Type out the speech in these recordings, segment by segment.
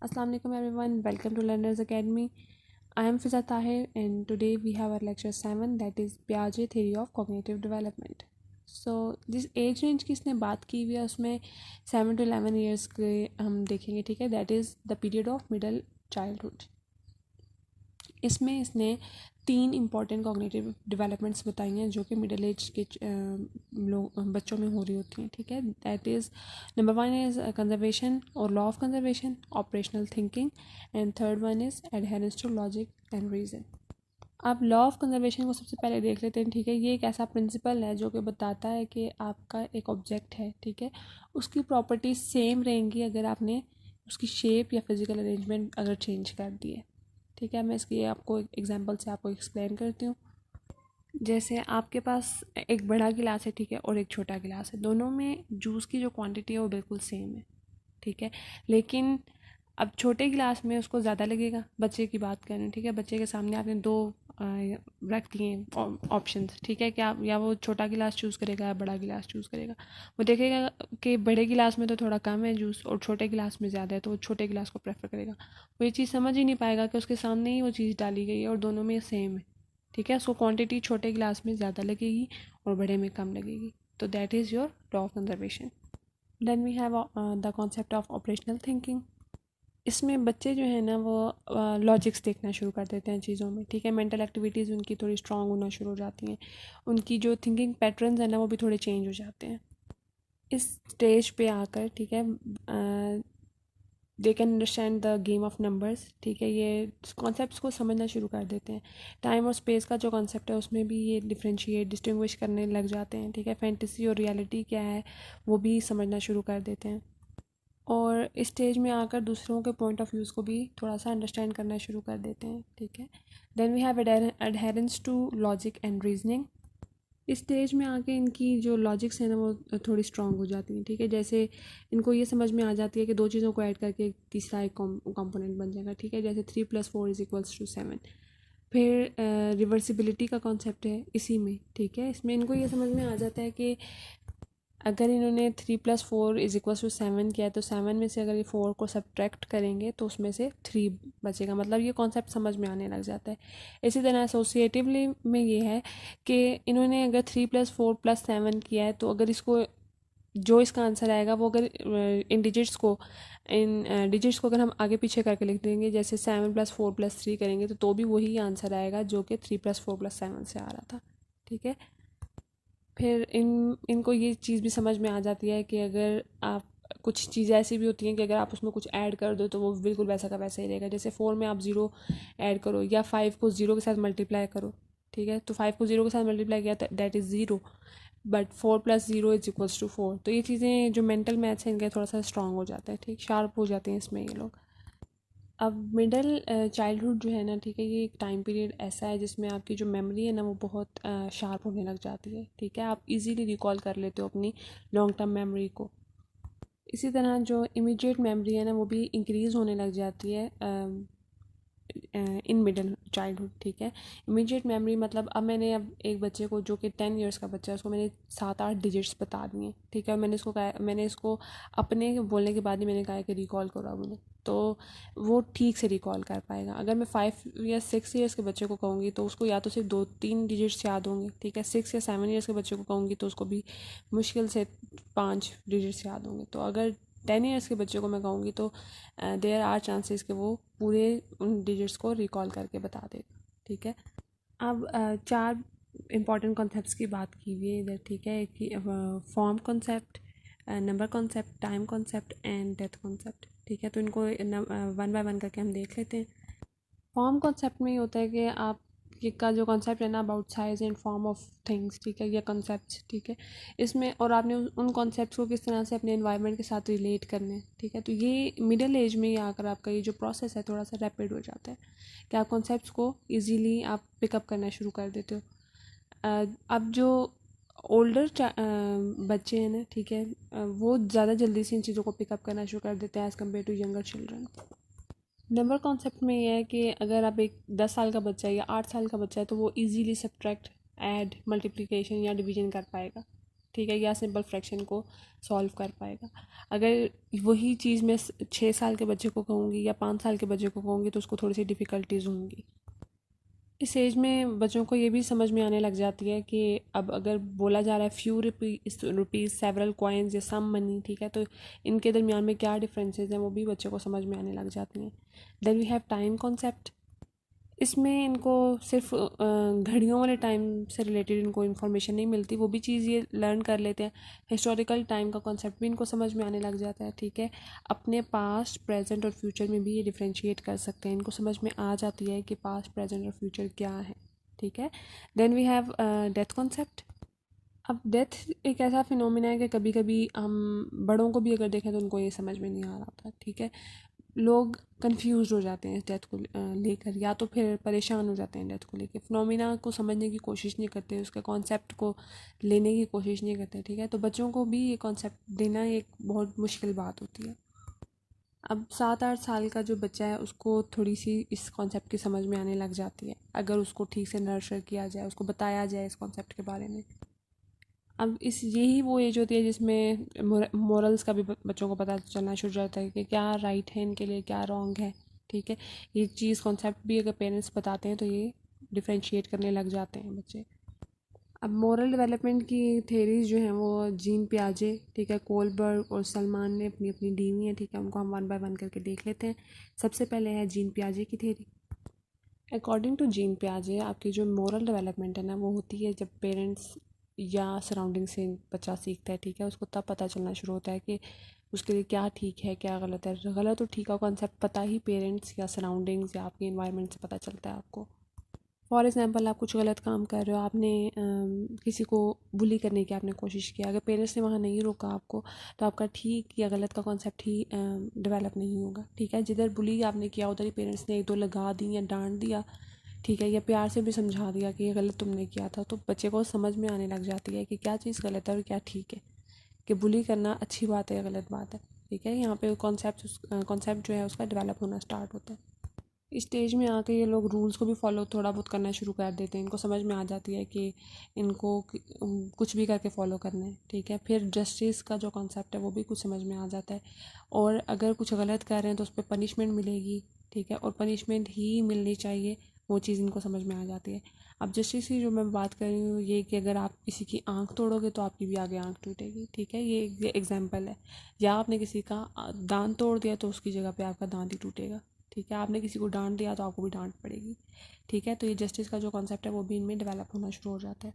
Assalamu alaikum everyone, welcome to Learners Academy. I am Fiza Tahir and today we have our lecture 7, that is Piaget theory of cognitive development. So जिस as range की इसने बात की हुई है उसमें 7 to 11 years के हम देखेंगे, ठीक है. That is the period of middle childhood. इसमें इसने 3 इम्पॉर्टेंट कॉग्निटिव डेवलपमेंट्स बताई हैं जो कि मिडिल एज के बच्चों में हो रही होती हैं, ठीक है. That is number 1 is conservation और law of conservation, operational thinking, and third one is adherence to logic and reason. अब लॉ ऑफ कंजर्वेशन को सबसे पहले देख लेते हैं, ठीक है. ये एक ऐसा प्रिंसिपल है जो कि बताता है कि आपका एक ऑब्जेक्ट है, ठीक है, उसकी प्रॉपर्टीज सेम रहेंगी अगर आपने उसकी शेप या फिजिकल अरेंजमेंट अगर चेंज कर दी है, ठीक है. मैं इसकी आपको एक एग्जांपल से आपको एक्सप्लेन करती हूँ. जैसे आपके पास एक बड़ा गिलास है, ठीक है, और एक छोटा गिलास है. दोनों में जूस की जो क्वांटिटी है वो बिल्कुल सेम है, ठीक है. लेकिन अब छोटे गिलास में उसको ज़्यादा लगेगा. बच्चे की बात करें, ठीक है, बच्चे के सामने आपने दो रख दिए ऑप्शंस, ठीक है. क्या या वो छोटा गिलास चूज़ करेगा या बड़ा गिलास चूज़ करेगा. वो देखेगा कि बड़े गिलास में तो थोड़ा कम है जूस और छोटे गिलास में ज़्यादा है, तो वो छोटे गिलास को प्रेफर करेगा. वो ये चीज़ समझ ही नहीं पाएगा कि उसके सामने ही वो चीज़ डाली गई है और दोनों में सेम है, ठीक है. उसको क्वांटिटी छोटे गिलास में ज़्यादा लगेगी और बड़े में कम लगेगी. तो that is your law of conservation. Then we have the concept of operational thinking. इसमें बच्चे जो है ना वो लॉजिक्स देखना शुरू कर देते हैं चीज़ों में, ठीक है. मेंटल एक्टिविटीज़ उनकी थोड़ी स्ट्रांग होना शुरू हो जाती हैं. उनकी जो थिंकिंग पैटर्न्स हैं ना वो भी थोड़े चेंज हो जाते हैं इस स्टेज पे आकर, ठीक है. They can understand the game of numbers, ठीक है. ये कॉन्सेप्ट्स को समझना शुरू कर देते हैं. टाइम और स्पेस का जो कॉन्सेप्ट है उसमें भी ये डिफ्रेंशिएट डिस्टिंग्विश करने लग जाते हैं, ठीक है. फैंटेसी और रियलिटी क्या है वो भी समझना शुरू कर देते हैं. और इस स्टेज में आकर दूसरों के पॉइंट ऑफ व्यूज़ को भी थोड़ा सा अंडरस्टैंड करना शुरू कर देते हैं, ठीक है. Then we have adherence to logic and reasoning. इस स्टेज में आके इनकी जो लॉजिक्स हैं ना वो थोड़ी स्ट्रांग हो जाती हैं, ठीक है. जैसे इनको ये समझ में आ जाती है कि दो चीज़ों को ऐड करके एक तीसरा एक कॉम्पोनेंट बन जाएगा, ठीक है. जैसे 3+4 इज इक्वल्स टू 7. फिर रिवर्सिबिलिटी का कॉन्सेप्ट है इसी में, ठीक है. इसमें इनको ये समझ में आ जाता है कि अगर इन्होंने 3+4 इज इक्वल टू 7 किया है तो 7 में से अगर ये 4 को सब्ट्रैक्ट करेंगे तो उसमें से 3 बचेगा. मतलब ये कॉन्सेप्ट समझ में आने लग जाता है. इसी तरह एसोसिएटिवली में ये है कि इन्होंने अगर 3+4+7 किया है तो अगर इसको जो इसका आंसर आएगा वो अगर इन डिजिट्स को अगर हम आगे पीछे करके लिख देंगे, जैसे 7+4+3 करेंगे तो भी वही आंसर आएगा जो कि 3+4+7 से आ रहा था, ठीक है. फिर इनको ये चीज़ भी समझ में आ जाती है कि अगर आप कुछ चीज़ें ऐसी भी होती हैं कि अगर आप उसमें कुछ ऐड कर दो तो वो बिल्कुल वैसा का वैसा ही रहेगा. जैसे 4 में आप 0 ऐड करो या 5 को 0 के साथ मल्टीप्लाई करो, ठीक है. तो 5 को 0 के साथ मल्टीप्लाई किया तो that is 0, but 4+0 is equals to 4. तो ये चीज़ें जो मेंटल मैथ्स हैं इनके थोड़ा सा स्ट्रांग हो जाता है, ठीक, शार्प हो जाते हैं इसमें ये लोग. अब मिडल चाइल्डहुड जो है ना, ठीक है, ये एक टाइम पीरियड ऐसा है जिसमें आपकी जो मेमोरी है ना वो बहुत शार्प होने लग जाती है, ठीक है. आप इजीली रिकॉल कर लेते हो अपनी लॉन्ग टर्म मेमोरी को. इसी तरह जो इमीडिएट मेमोरी है ना वो भी इंक्रीज़ होने लग जाती है इन मिडल चाइल्डहुड, ठीक है. इमीडिएट मेमोरी मतलब अब मैंने अब एक बच्चे को जो कि 10 ईयर्स का बच्चा है उसको मैंने 7-8 डिजिट्स बता दिए, ठीक है. मैंने इसको अपने बोलने के बाद ही मैंने कहा कि रिकॉल करो अब उन्हें, तो वो ठीक से रिकॉल कर पाएगा. अगर मैं 5 या 6 ईयर्स के बच्चे को कहूँगी तो उसको या तो सिर्फ 2-3 डिजिट्स याद होंगे, ठीक है. 6 या 7 ईयर्स के बच्चे को कहूँगी तो उसको भी मुश्किल से 5 डिजिट्स याद होंगे. तो अगर 10 ईयर्स के बच्चे को मैं कहूँगी तो देयर आर चांसेस कि वो पूरे उन डिजिट्स को रिकॉल करके बता देगा, ठीक है. अब 4 इम्पॉर्टेंट कॉन्सेप्ट्स की बात की हुई है इधर, ठीक है. एक form concept, number concept, time concept and death concept, ठीक है. तो इनको 1 बाय 1 करके हम देख लेते हैं. फॉर्म कॉन्सेप्ट में ये होता है कि आप का जो कॉन्सेप्ट है ना about size and form of things, ठीक है, या कॉन्सेप्ट्स, ठीक है. इसमें और आपने उन कॉन्सेप्ट्स को किस तरह से अपने एनवायरनमेंट के साथ रिलेट करने हैं, ठीक है. तो ये मिडिल एज में ही आकर आपका ये जो प्रोसेस है थोड़ा सा रैपिड हो जाता है कि आप कॉन्सेप्ट्स को ईजीली आप पिकअप करना शुरू कर देते हो. अब जो ओल्डर बच्चे हैं ना, ठीक है, वो ज़्यादा जल्दी से इन चीज़ों को पिकअप करना शुरू कर देते हैं as compare to younger children. Number concept में ये है कि अगर आप एक 10 साल का बच्चा है या 8 साल का बच्चा है तो वो इजीली सब्ट्रैक्ट, ऐड, मल्टीप्लिकेशन या डिवीजन कर पाएगा, ठीक है, या सिंपल फ्रैक्शन को सॉल्व कर पाएगा। अगर वही चीज़ मैं 6 साल के बच्चे को कहूँगी या 5 साल के बच्चे को कहूँगी तो उसको थोड़ी सी डिफ़िकल्टीज होंगी। इस एज में बच्चों को ये भी समझ में आने लग जाती है कि अब अगर बोला जा रहा है फ्यू रुपीज़ सेवरल कॉइन्स या सम मनी, ठीक है, तो इनके दरमियान में क्या डिफरेंसेस हैं वो भी बच्चों को समझ में आने लग जाती हैं। Then we have time concept. इसमें इनको सिर्फ घड़ियों वाले टाइम से रिलेटेड इनको इन्फॉर्मेशन नहीं मिलती, वो भी चीज़ ये लर्न कर लेते हैं। हिस्टोरिकल टाइम का कॉन्सेप्ट भी इनको समझ में आने लग जाता है, ठीक है। अपने पास्ट, प्रेजेंट और फ्यूचर में भी ये डिफ्रेंशिएट कर सकते हैं, इनको समझ में आ जाती है कि पास्ट, प्रेजेंट और फ्यूचर क्या है, ठीक है। Then we have death concept. अब डेथ एक ऐसा फिनोमिना है कि कभी कभी हम बड़ों को भी अगर देखें तो उनको ये समझ में नहीं आ रहा होता, ठीक है। लोग कंफ्यूज हो जाते हैं डेथ को लेकर, या तो फिर परेशान हो जाते हैं डेथ को लेकर, फिनोमिना को समझने की कोशिश नहीं करते, उसके कॉन्सेप्ट को लेने की कोशिश नहीं करते, ठीक है। तो बच्चों को भी ये कॉन्सेप्ट देना एक बहुत मुश्किल बात होती है। अब 7-8 साल का जो बच्चा है उसको थोड़ी सी इस कॉन्सेप्ट की समझ में आने लग जाती है, अगर उसको ठीक से नर्चर किया जाए, उसको बताया जाए इस कॉन्सेप्ट के बारे में। अब इस यही वो एज होती है जिसमें मोरल्स का भी बच्चों को पता चलना शुरू हो जाता है कि क्या राइट है इनके लिए, क्या रॉन्ग है, ठीक है। ये चीज़ कॉन्सेप्ट भी अगर पेरेंट्स बताते हैं तो ये डिफ्रेंशिएट करने लग जाते हैं बच्चे। अब मोरल डेवलपमेंट की थेरीज जो हैं वो जीन पियाजे, ठीक है, कोलबर्ग और सलमान ने अपनी अपनी दी हुई हैं, ठीक है। उनको हम वन बाय वन करके देख लेते हैं। सबसे पहले है जीन पियाजे की थेरी। अकॉर्डिंग टू जीन पियाजे आपकी जो मोरल डेवलपमेंट है ना वो होती है जब पेरेंट्स या सराउंडिंग से बच्चा सीखता है, ठीक है। उसको तब पता चलना शुरू होता है कि उसके लिए क्या ठीक है, क्या गलत है। गलत और ठीक का कॉन्सेप्ट पता ही पेरेंट्स या सराउंडिंग्स या आपके इन्वायरमेंट से पता चलता है आपको। फॉर एग्जांपल आप कुछ गलत काम कर रहे हो, आपने किसी को बुली करने की आपने कोशिश किया, अगर पेरेंट्स ने वहाँ नहीं रोका आपको तो आपका ठीक या गलत का कॉन्सेप्ट ही डेवलप नहीं होगा, ठीक है। जिधर बुली आपने किया उधर ही पेरेंट्स ने एक दो लगा दी या डांट दिया, ठीक है, या प्यार से भी समझा दिया कि ये गलत तुमने किया था, तो बच्चे को समझ में आने लग जाती है कि क्या चीज़ गलत है और क्या ठीक है, कि बुली करना अच्छी बात है या गलत बात है, ठीक है। यहाँ पे कॉन्सेप्ट जो है उसका डेवलप होना स्टार्ट होता है। इस स्टेज में आके ये लोग रूल्स को भी फॉलो थोड़ा बहुत करना शुरू कर देते हैं, इनको समझ में आ जाती है कि इनको कुछ भी करके फॉलो करना है, ठीक है। फिर जस्टिस का जो कॉन्सेप्ट है वो भी कुछ समझ में आ जाता है, और अगर कुछ गलत कर रहे हैं तो उस पर पनिशमेंट मिलेगी, ठीक है, और पनिशमेंट ही मिलनी चाहिए, वो चीज़ इनको समझ में आ जाती है। अब जस्टिस की जो मैं बात कर रही हूँ ये कि अगर आप किसी की आंख तोड़ोगे तो आपकी भी आगे आंख टूटेगी, ठीक है, ये एग्जाम्पल है। या आपने किसी का दांत तोड़ दिया तो उसकी जगह पे आपका दांत ही टूटेगा, ठीक है। आपने किसी को डांट दिया तो आपको भी डांट पड़ेगी, ठीक है। तो ये जस्टिस का जो कॉन्सेप्ट है वो भी इनमें डेवलप होना शुरू हो जाता है।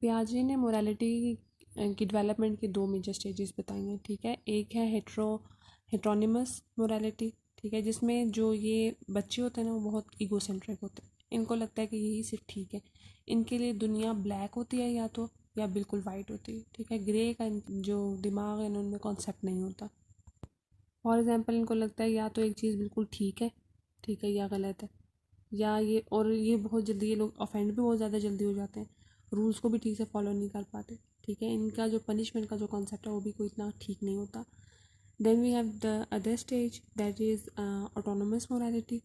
पियाजे ने मोरालिटी की डेवलपमेंट की दो मेजर स्टेजेस बताई हैं, ठीक है। एक है हेट्रोनिमस मोरालिटी, ठीक है, जिसमें जो ये बच्चे होते हैं ना वो बहुत ईगोसेंट्रिक होते हैं, इनको लगता है कि यही सिर्फ ठीक है, इनके लिए दुनिया ब्लैक होती है या तो या बिल्कुल वाइट होती है, ठीक है। ग्रे का जो दिमाग है ना उनमें कॉन्सेप्ट नहीं होता। फॉर एग्जाम्पल इनको लगता है या तो एक चीज़ बिल्कुल ठीक है, ठीक है, या गलत है, या ये, और ये बहुत जल्दी, ये लोग ऑफेंड भी बहुत ज़्यादा जल्दी हो जाते हैं, रूल्स को भी ठीक से फॉलो नहीं कर पाते, ठीक है। इनका जो पनिशमेंट का जो कॉन्सेप्ट है वो भी कोई इतना ठीक नहीं होता। Then we have the other stage that is autonomous morality.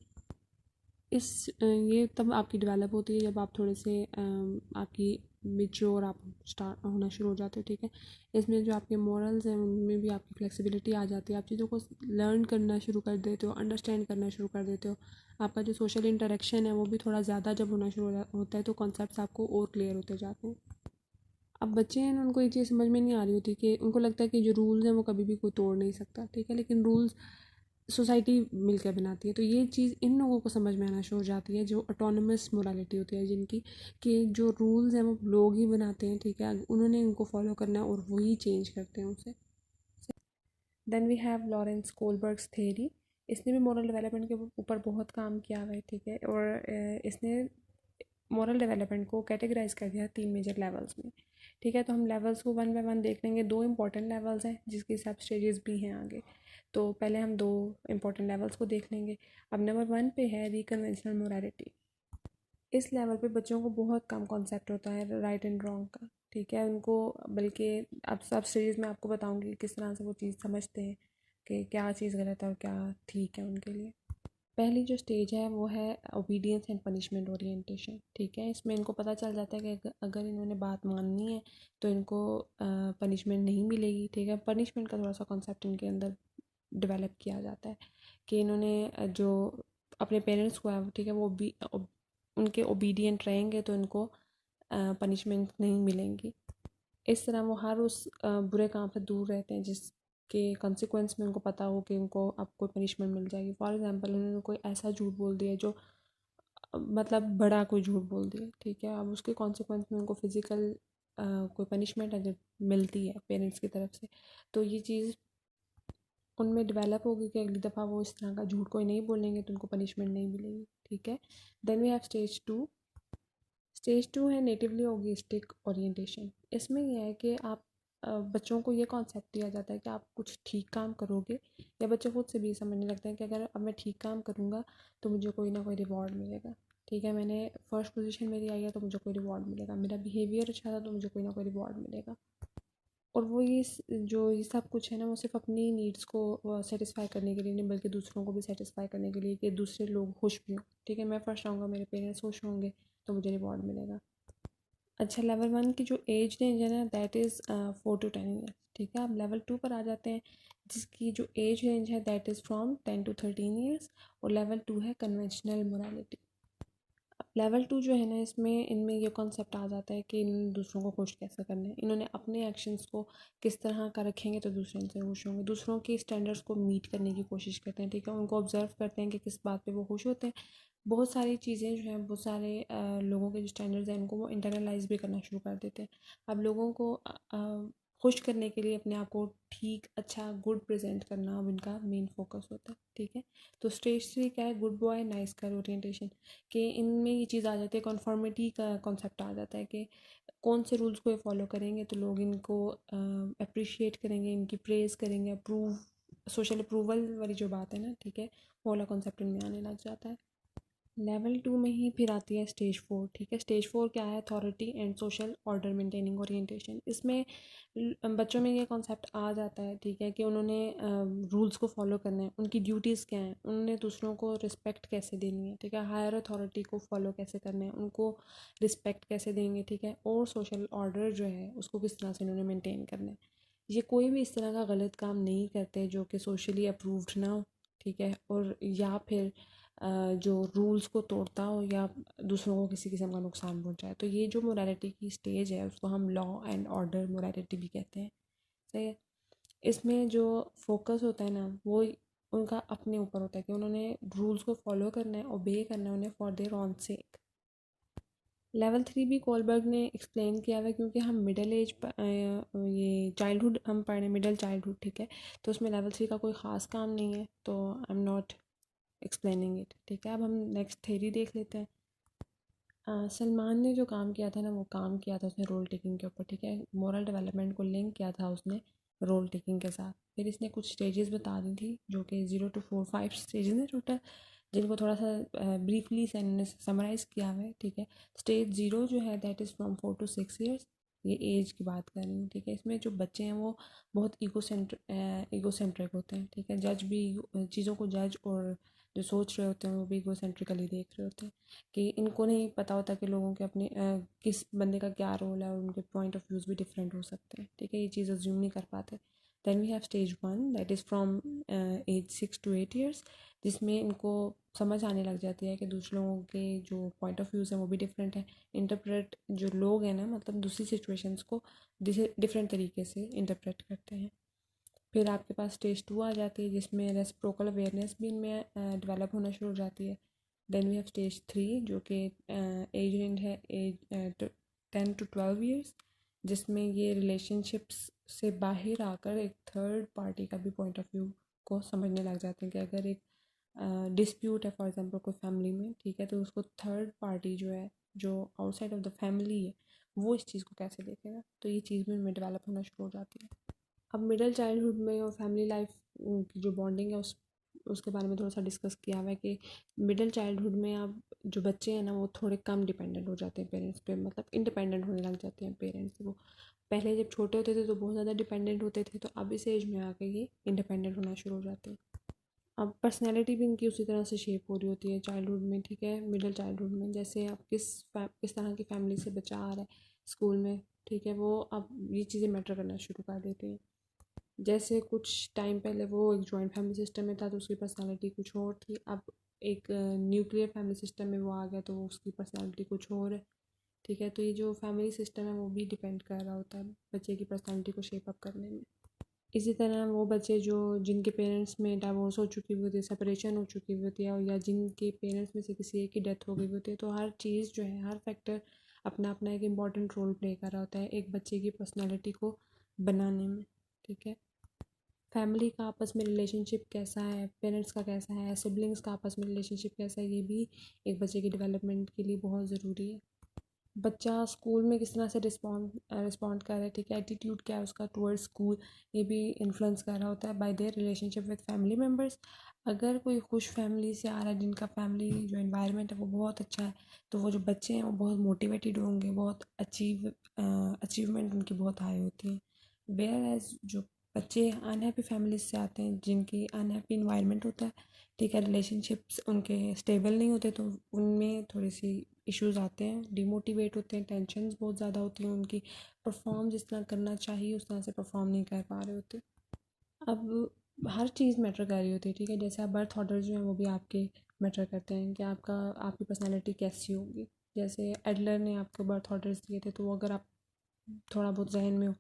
ये तब आपकी डेवलप होती है जब आप थोड़े से आपकी मेच्योर आप स्टार्ट होना शुरू हो जाते हो, ठीक है। इसमें जो आपके मॉरल्स हैं उनमें भी आपकी फ्लेक्सिबिलिटी आ जाती है, आप चीज़ों को लर्न करना शुरू कर देते हो, अंडरस्टैंड करना शुरू कर देते हो। आपका जो सोशल इंटरेक्शन है वो भी थोड़ा ज़्यादा जब होना शुरू होता है तो कॉन्सेप्ट्स आपको और क्लियर होते जाते हैं। अब बच्चे हैं ना उनको ये चीज़ समझ में नहीं आ रही होती कि उनको लगता है कि जो रूल्स हैं वो कभी भी कोई तोड़ नहीं सकता, ठीक है, लेकिन रूल्स सोसाइटी मिलकर बनाती है। तो ये चीज़ इन लोगों को समझ में आना शुरू हो जाती है जो ऑटोनमस मोरालिटी होती है जिनकी, कि जो रूल्स हैं वो लोग ही बनाते हैं, ठीक है, उन्होंने उनको फॉलो करना है और वही चेंज करते हैं उसे। Then we have Lawrence Kohlberg's theory. इसने भी मॉरल डेवलपमेंट के ऊपर बहुत काम किया हुआ है, ठीक है, और इसने मॉरल डेवलपमेंट को कैटेगराइज कर दिया 3 मेजर लेवल्स में, ठीक है। तो हम लेवल्स को वन बाय वन देख लेंगे। दो इंपॉर्टेंट लेवल्स हैं जिसके सब स्टेजेस भी हैं आगे, तो पहले हम दो इंपॉर्टेंट लेवल्स को देख लेंगे। अब नंबर 1 पे है रिकन्वेंशनल मोरालिटी। इस लेवल पे बच्चों को बहुत कम कॉन्सेप्ट होता है राइट एंड रॉन्ग का, ठीक है, उनको बल्कि अब सब स्टेज में आपको बताऊंगी किस तरह से वो चीज़ समझते हैं कि क्या चीज़ गलत है और क्या ठीक है उनके लिए। पहली जो स्टेज है वो है ओबीडियंस एंड पनिशमेंट ओरिएंटेशन। ठीक है, इसमें इनको पता चल जाता है कि अगर इन्होंने बात माननी है तो इनको पनिशमेंट नहीं मिलेगी। ठीक है, पनिशमेंट का थोड़ा सा कॉन्सेप्ट इनके अंदर डेवलप किया जाता है कि इन्होंने जो अपने पेरेंट्स को है, ठीक है, वो भी उनके ओबीडियंट रहेंगे तो इनको पनिशमेंट नहीं मिलेंगी। इस तरह वो हर उस बुरे काम से दूर रहते हैं जिसके कंसिक्वेंस में उनको पता हो कि उनको अब कोई पनिशमेंट मिल जाएगी। फॉर एग्जांपल उन्होंने कोई ऐसा झूठ बोल दिया जो मतलब बड़ा कोई झूठ बोल दिया, ठीक है, अब उसके कॉन्सिक्वेंस में उनको फिज़िकल कोई पनिशमेंट अगर मिलती है पेरेंट्स की तरफ से, तो ये चीज़ उनमें डेवलप होगी कि अगली दफ़ा वो इस तरह का झूठ कोई नहीं बोलेंगे तो उनको पनिशमेंट नहीं मिलेगी। ठीक है, then we have stage two. Stage two है नेटिवली ओगिस्टिक ओरिएंटेशन। इसमें यह है कि आप बच्चों को ये कॉन्सेप्ट दिया जाता है कि आप कुछ ठीक काम करोगे, या बच्चे खुद से भी समझने लगते हैं कि अगर अब मैं ठीक काम करूँगा तो मुझे कोई ना कोई रिवॉर्ड मिलेगा। ठीक है, मैंने फर्स्ट पोजीशन मेरी आई है तो मुझे कोई रिवॉर्ड मिलेगा, मेरा बिहेवियर अच्छा था तो मुझे कोई ना कोई रिवॉर्ड मिलेगा। और वो जो ये सब कुछ है ना, वो सिर्फ अपनी नीड्स को सेटिस्फाई करने के लिए नहीं बल्कि दूसरों को भी सेटिस्फाई करने के लिए कि दूसरे लोग खुश भी हों। ठीक है, मैं फर्स्ट आऊँगा, मेरे पेरेंट्स खुश होंगे तो मुझे रिवॉर्ड मिलेगा। अच्छा, लेवल वन की जो एज रेंज है ना, दैट इज़ 4 to 10 ईयर्स। ठीक है, अब लेवल टू पर आ जाते हैं जिसकी जो एज रेंज है that is from 10 to 13 years. और लेवल टू है कन्वेंशनल मोरालिटी। लेवल टू जो है ना, इसमें इनमें ये कॉन्सेप्ट आ जाता है कि इन दूसरों को खुश कैसे करना है। इन्होंने अपने एक्शंस को किस तरह का रखेंगे तो दूसरे इनसे खुश होंगे, दूसरों के स्टैंडर्ड्स को मीट करने की कोशिश करते हैं। ठीक है, उनको ऑब्जर्व करते हैं कि किस बात पे वो खुश होते हैं। बहुत सारी चीज़ें जो हैं, बहुत सारे लोगों के जो स्टैंडर्ड्स हैं उनको वो इंटरनलाइज भी करना शुरू कर देते हैं। अब लोगों को खुश करने के लिए अपने आप को ठीक, अच्छा, गुड प्रेजेंट करना अब इनका मेन फोकस होता है। ठीक है, तो स्टेज थ्री क्या है, good boy nice girl orientation. कि इनमें ये चीज़ आ जाती है, कॉन्फॉर्मिटी का कॉन्सेप्ट आ जाता है कि कौन से रूल्स को ये फॉलो करेंगे तो लोग इनको अप्रिशिएट करेंगे, इनकी प्रेज़ करेंगे, अप्रूव, सोशल अप्रूवल वाली जो बात है ना, ठीक है, वो वाला कॉन्सेप्ट इनमें आने लग जाता है। लेवल टू में ही फिर आती है स्टेज फोर। ठीक है, स्टेज फोर क्या है, authority and social order maintaining orientation. इसमें बच्चों में ये कॉन्सेप्ट आ जाता है, ठीक है, कि उन्होंने रूल्स को फॉलो करना है, उनकी ड्यूटीज़ क्या हैं, उन्होंने दूसरों को रिस्पेक्ट कैसे देनी है, ठीक है, हायर अथॉरिटी को फॉलो कैसे करना है, उनको रिस्पेक्ट कैसे देंगे, ठीक है, और सोशल ऑर्डर जो है उसको किस तरह से उन्होंने मेनटेन करना है। ये कोई भी इस तरह का गलत काम नहीं करते जो कि सोशली अप्रूव्ड ना हो। ठीक है, और या फिर जो रूल्स को तोड़ता हो या दूसरों को किसी किस्म का नुकसान पहुंचाए। तो ये जो मोरालिटी की स्टेज है उसको हम लॉ एंड ऑर्डर मोरालिटी भी कहते हैं। सही है, इसमें जो फोकस होता है ना, वो उनका अपने ऊपर होता है कि उन्होंने रूल्स को फॉलो करना है, ओबे करना है उन्हें for their own sake. Level three भी कोलबर्ग ने एक्सप्लेन किया हुआ है, क्योंकि हम मिडिल एज ये चाइल्डहुड हम पढ़ रहे हैं, मिडिल चाइल्डहुड। ठीक है, तो उसमें लेवल थ्री का कोई ख़ास काम नहीं है, तो I am not explaining it. ठीक है, अब हम नेक्स्ट थेरी देख लेते हैं। सलमान ने जो काम किया था ना, वो काम किया था उसने रोल टेकिंग के ऊपर। ठीक है, मोरल डेवलपमेंट को लिंक किया था उसने रोल टेकिंग के साथ। फिर इसने कुछ स्टेजेस बता दी थी जो कि 0 to 4 5 स्टेजेस हैं टोटल, जिनको थोड़ा सा ब्रीफली समराइज़ किया हुआ है। ठीक है, स्टेज ज़ीरो जो है that is from 4 to 6 years. ये एज की बात कर रही हूँ। ठीक है, इसमें जो बच्चे हैं वो बहुत ईगोसेंट्रिक होते हैं। ठीक है, जज भी चीज़ों को जज और जो सोच रहे होते हैं वो भी ईगोसेंट्रिकली देख रहे होते हैं, कि इनको नहीं पता होता कि लोगों के अपने किस बंदे का क्या रोल है और उनके पॉइंट ऑफ व्यूज़ भी डिफरेंट हो सकते हैं। ठीक है, ये चीज़ अज्यूम नहीं कर पाते। Then we have stage one that is from age 6 to 8 years, जिसमें इनको समझ आने लग जाती है कि दूसरे लोगों के जो पॉइंट ऑफ व्यूज़ हैं वो भी डिफरेंट है। इंटरप्रेट जो लोग हैं ना, मतलब दूसरी सिचुएशंस को डिफरेंट तरीके से इंटरप्रेट करते हैं। फिर आपके पास स्टेज टू आ जाती है जिसमें रेसिप्रोकल अवेयरनेस भी इनमें डेवलप होना शुरू हो जाती है। Then we have stage three जो कि एज रेंज है एज 10 to 12 ईयर्स, जिसमें ये रिलेशनशिप्स से बाहर आकर एक थर्ड पार्टी का भी पॉइंट ऑफ व्यू को समझने लग जाते हैं कि अगर एक डिस्प्यूट है फॉर एग्जांपल कोई फैमिली में, ठीक है, तो उसको थर्ड पार्टी जो है, जो आउटसाइड ऑफ द फैमिली है, वो इस चीज़ को कैसे देखेगा। तो ये चीज़ भी इनमें डेवलप होना शुरू हो जाती है। अब मिडिल चाइल्डहुड में और फैमिली लाइफ की जो बॉन्डिंग है उसके बारे में थोड़ा सा डिस्कस किया हुआ है कि मिडिल चाइल्डहुड में अब जो बच्चे हैं ना वो थोड़े कम डिपेंडेंट हो जाते हैं पेरेंट्स पे, मतलब इंडिपेंडेंट होने लग जाते हैं पेरेंट्स से। वो पहले जब छोटे होते थे तो बहुत ज़्यादा डिपेंडेंट होते थे, तो अब इस एज में आके ये इंडिपेंडेंट होना शुरू हो जाते हैं। अब पर्सनैलिटी भी उनकी उसी तरह से शेप हो रही होती है चाइल्डहुड में, ठीक है, मिडिल चाइल्डहुड में। जैसे अब किस तरह की फैमिली से बच्चा आ रहा है स्कूल में, ठीक है, वो अब ये चीज़ें मैटर करना शुरू कर देती हैं। जैसे कुछ टाइम पहले वो एक जॉइंट फैमिली सिस्टम में था तो उसकी पर्सनालिटी कुछ और थी, अब एक न्यूक्लियर फैमिली सिस्टम में वो आ गया तो उसकी पर्सनालिटी कुछ और है, ठीक है। तो ये जो फैमिली सिस्टम है वो भी डिपेंड कर रहा होता है बच्चे की पर्सनालिटी को शेप अप करने में। इसी तरह वो बच्चे जो जिनके पेरेंट्स में डाइवोर्स हो चुकी हुई होती है, सेपरेशन हो चुकी हुई होती है, या जिनके पेरेंट्स में से किसी एक की डेथ हो गई होती है, तो हर चीज़ जो है, हर फैक्टर अपना अपना एक इम्पॉर्टेंट रोल प्ले कर रहा होता है एक बच्चे की पर्सनैलिटी को बनाने में, ठीक है। फैमिली का आपस में रिलेशनशिप कैसा है, पेरेंट्स का कैसा है, सिबलिंग्स का आपस में रिलेशनशिप कैसा है, ये भी एक बच्चे की डेवलपमेंट के लिए बहुत ज़रूरी है। बच्चा स्कूल में किस तरह से रिस्पॉन्ड कर रहा है, ठीक है, एटीट्यूड क्या है उसका टुवर्ड्स स्कूल, ये भी इन्फ्लुएंस कर रहा होता है bye their relationship with family members. अगर कोई खुश फैमिली से आ रहा है जिनका फैमिली जो इन्वायरमेंट है वो बहुत अच्छा है, तो वो जो बच्चे हैं वो बहुत मोटिवेटेड होंगे, बहुत अचीवमेंट उनकी बहुत हाई होती है। वेयर एज जो बच्चे अनहैप्पी फैमिली से आते हैं, जिनकी अनहैप्पी इन्वायरमेंट होता है, ठीक है, रिलेशनशिप्स उनके स्टेबल नहीं होते, तो उनमें थोड़ी सी इश्यूज आते हैं, डिमोटिवेट होते हैं, टेंशन्स बहुत ज़्यादा होती हैं उनकी, परफॉर्म जिस तरह करना चाहिए उस तरह से परफॉर्म नहीं कर पा रहे होते। अब हर चीज़ मैटर कर रही होती है, ठीक है, जैसे आप बर्थ ऑर्डर जो हैं वो भी आपके मैटर करते हैं कि आपकी पर्सनैलिटी कैसी होगी। जैसे एडलर ने आपको बर्थ ऑर्डर्स दिए थे, तो वो अगर आप थोड़ा बहुत जहन में हो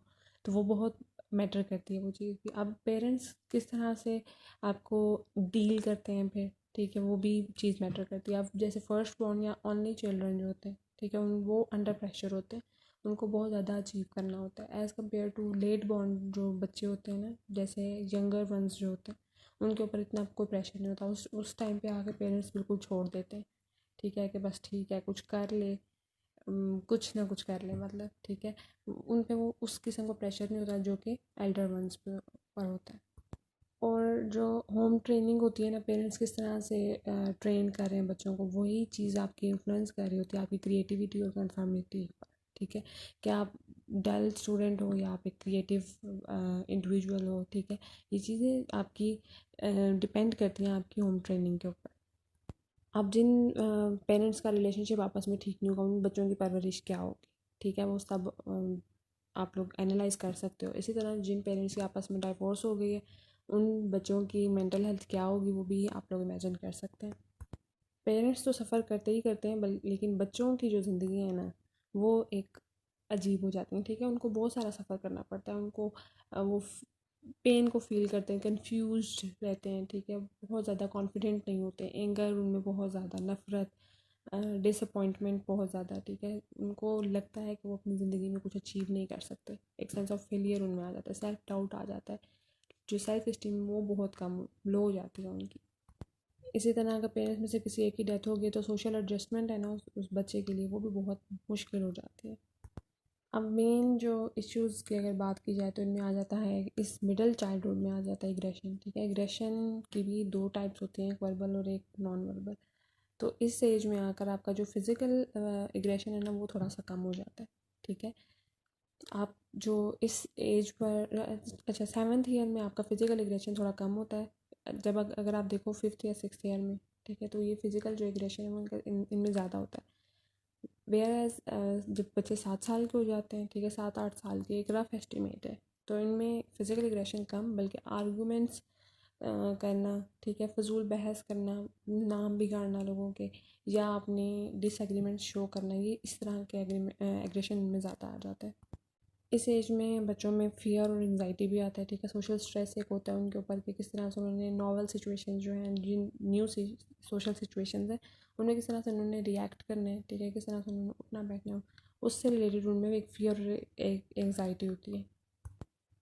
तो वो बहुत मैटर करती है वो चीज़ भी। अब पेरेंट्स किस तरह से आपको डील करते हैं फिर, ठीक है, वो भी चीज़ मैटर करती है। अब जैसे फर्स्ट बॉर्न या ओनली चिल्ड्रन जो होते हैं, ठीक है, वो अंडर प्रेशर होते हैं, उनको बहुत ज़्यादा अचीव करना होता है as compare to late born जो बच्चे होते हैं ना, जैसे यंगर वंस जो होते हैं, उनके ऊपर इतना कोई प्रेशर नहीं होता। उस टाइम पे आके पेरेंट्स बिल्कुल छोड़ देते हैं, ठीक है, कि बस ठीक है कुछ कर ले, कुछ ना कुछ कर ले, मतलब ठीक है, उन पे वो उस किस्म का प्रेशर नहीं होता जो कि एल्डर वंस पर होता है। और जो होम ट्रेनिंग होती है ना, पेरेंट्स किस तरह से ट्रेन कर रहे हैं बच्चों को, वही चीज़ आपकी इन्फ्लुएंस कर रही होती है आपकी क्रिएटिविटी और कन्फर्मिटी पर, ठीक है, कि आप डल स्टूडेंट हो या आप एक क्रिएटिव इंडिविजुअल हो, ठीक है, ये चीज़ें आपकी डिपेंड करती हैं आपकी होम ट्रेनिंग के ऊपर। अब जिन पेरेंट्स का रिलेशनशिप आपस में ठीक नहीं होगा, उन बच्चों की परवरिश क्या होगी, ठीक है, वो सब आप लोग एनालाइज कर सकते हो। इसी तरह जिन पेरेंट्स की आपस में डाइवोर्स हो गई है, उन बच्चों की मेंटल हेल्थ क्या होगी वो भी आप लोग इमेजिन कर सकते हैं। पेरेंट्स तो सफ़र करते ही करते हैं, लेकिन बच्चों की जो ज़िंदगी है ना, वो एक अजीब हो जाती है, ठीक है, उनको बहुत सारा सफ़र करना पड़ता है, उनको वो पेन को फील करते हैं, कंफ्यूज्ड रहते हैं, ठीक है, बहुत ज़्यादा कॉन्फिडेंट नहीं होते, एंगर उनमें बहुत ज़्यादा, नफ़रत, डिसअपॉइंटमेंट बहुत ज़्यादा, ठीक है, उनको लगता है कि वो अपनी ज़िंदगी में कुछ अचीव नहीं कर सकते, एक सेंस ऑफ फेलियर उनमें आ जाता है, सेल्फ डाउट आ जाता है, जो सेल्फ इस्टीम वो बहुत कम लो हो जाती है उनकी। इसी तरह अगर पेरेंट्स में से किसी एक की डेथ हो गई तो सोशल एडजस्टमेंट है ना उस बच्चे के लिए वो भी बहुत मुश्किल हो जाती है। अब मेन जो इश्यूज़ की अगर बात की जाए तो इनमें आ जाता है, इस मिडिल चाइल्डहुड में आ जाता है एग्रेशन, ठीक है, एग्रेशन की भी दो टाइप्स होते हैं, एक वर्बल और एक नॉन वर्बल। तो इस एज में आकर आपका जो फिज़िकल एग्रेशन है ना वो थोड़ा सा कम हो जाता है, ठीक है। आप जो इस एज पर अच्छा 7th ईयर में आपका फिज़िकल एग्रेशन थोड़ा कम होता है, जब अगर आप देखो 5th या 6th ईयर में, ठीक है, तो ये फिज़िकल जो एग्रेशन है वो इनमें ज़्यादा होता है। वेयर एज जब बच्चे 7 साल के हो जाते हैं, ठीक है, 7-8 साल के, एक रफ एस्टिमेट है, तो इनमें फिज़िकल एग्रेशन कम, बल्कि आर्गूमेंट्स करना, ठीक है, फजूल बहस करना, नाम बिगाड़ना लोगों के, या अपने डिसएग्रीमेंट शो करना, ये इस तरह के एग्रेशन इनमें ज़्यादा आ जाता है। इस एज में बच्चों में फ़ियर और एंग्जाइटी भी आता है, ठीक है, सोशल स्ट्रेस एक होता है उनके ऊपर कि किस तरह से उन्होंने नॉवल सिचुएशन जो हैं, जिन न्यू सोशल सिचुएशंस हैं, उनमें किस तरह से उन्होंने रिएक्ट करना है, ठीक है, किस तरह से उन्होंने उठना बैठना है, उससे रिलेटेड उनमें भी एक फ़ियर और एक एंग्जाइटी होती है।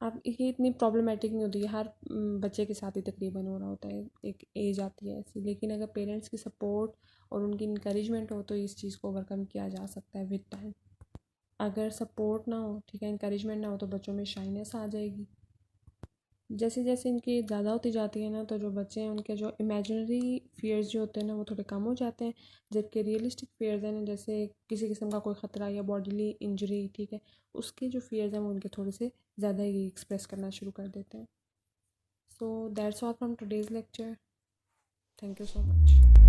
अब ये इतनी प्रॉब्लमेटिक नहीं होती है, हर बच्चे के साथ ही तकरीबन हो रहा होता है, एक एज आती है ऐसी, लेकिन अगर पेरेंट्स की सपोर्ट और उनकी इंकरेजमेंट हो तो इस चीज़ को ओवरकम किया जा सकता है विद टाइम। अगर सपोर्ट ना हो, ठीक है, इंकरेजमेंट ना हो, तो बच्चों में शाइनेस आ जाएगी। जैसे जैसे इनकी ज़्यादा होती जाती है ना, तो जो बच्चे हैं उनके जो इमेजिनरी फियर्स जो होते हैं ना वो थोड़े कम हो जाते हैं, जबकि रियलिस्टिक फियर्स हैं ना, जैसे किसी किस्म का कोई ख़तरा या बॉडीली इंजरी, ठीक है, उसके जो फियर्स हैं वो उनके थोड़े से ज़्यादा ही एक्सप्रेस करना शुरू कर देते हैं। So that's all from today's lecture. Thank you so much.